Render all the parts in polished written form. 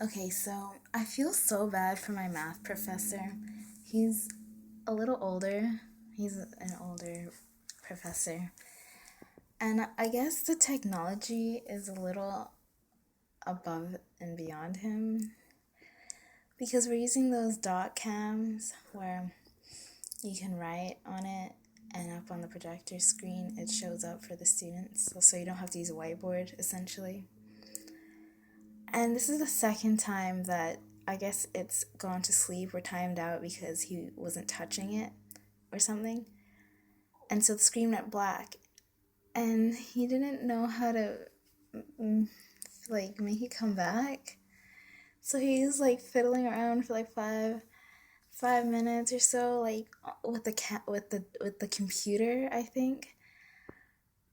Okay, so I feel so bad for my math professor. He's a little older. He's an older professor. And I guess the technology is a little above and beyond him because we're using those dot cams where you can write on it and up on the projector screen it shows up for the students. So you don't have to use a whiteboard essentially. And this is the second time that I guess it's gone to sleep or timed out because he wasn't touching it or something. And so the screen went black. And he didn't know how to, make it come back. So he was, fiddling around for, 5 minutes or so, with the computer, I think.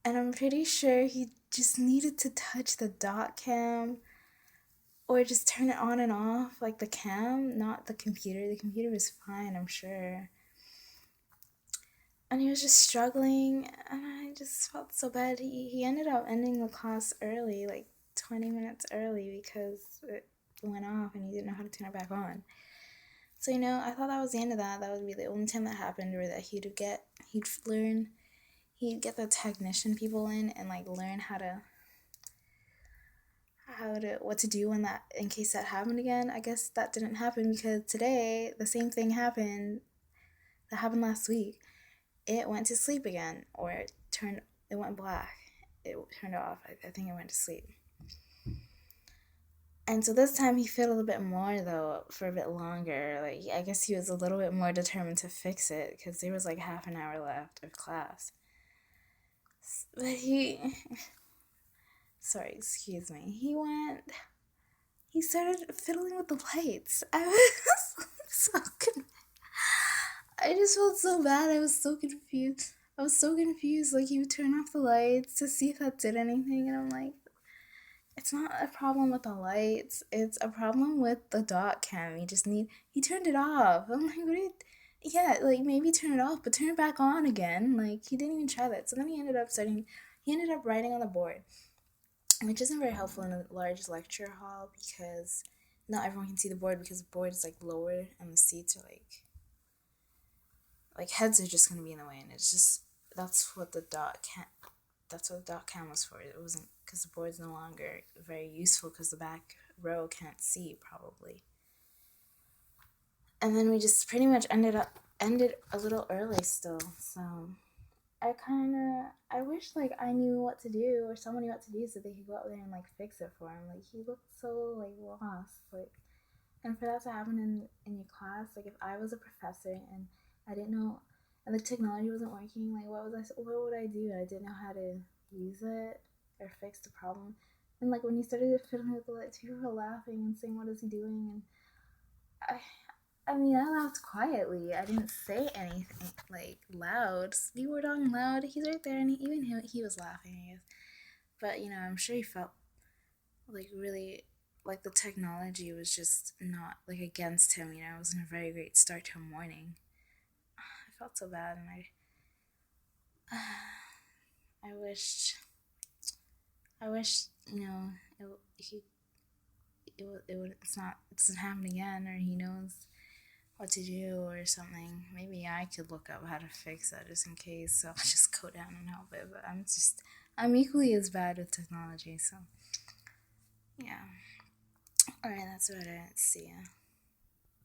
And I'm pretty sure he just needed to touch the dot cam or just turn it on and off, like the cam, not the computer. The computer was fine, I'm sure. And he was just struggling, and I just felt so bad. He ended up ending the class early, like 20 minutes early, because it went off and he didn't know how to turn it back on. So, I thought that was the end of that. That would be the only time that happened, or that he'd get the technician people in and, learn what to do in case that happened again. I guess that didn't happen because today the same thing happened that happened last week. It went to sleep again, or it went black. It turned off. I think it went to sleep. And so this time he fiddled a bit more, though, for a bit longer. I guess he was a little bit more determined to fix it, because there was half an hour left of class. But sorry, excuse me, he started fiddling with the lights. I was so confused. I just felt so bad. I was so confused. He would turn off the lights to see if that did anything, and I'm like, it's not a problem with the lights. It's a problem with the dot cam. He turned it off. I'm like, yeah, maybe turn it off, but turn it back on again. He didn't even try that. So then he ended up writing on the board, which isn't very helpful in a large lecture hall because not everyone can see the board because the board is lower and the seats are heads are just going to be in the way, and it's just that's what the dot cam was for. It wasn't because the board's no longer very useful because the back row can't see probably. And then we just pretty much ended a little early still. So I wish I knew what to do or someone knew what to do so they could go out there and fix it for him. He looked so lost. And for that to happen in your class, if I was a professor and I didn't know, and the technology wasn't working, what would I do? I didn't know how to use it or fix the problem. And when he started fiddling with the lights, people were laughing and saying, "What is he doing?" And I laughed quietly. I didn't say anything loud. People were talking loud. He's right there, and he was laughing, I guess. But I'm sure he felt really the technology was just not against him. It wasn't a very great start to a morning. I felt so bad, and I wish it doesn't happen again, or he knows what to do or something. Maybe I could look up how to fix that just in case. So I'll just go down and help it. But I'm equally as bad with technology. So yeah. All right, that's about it. See ya.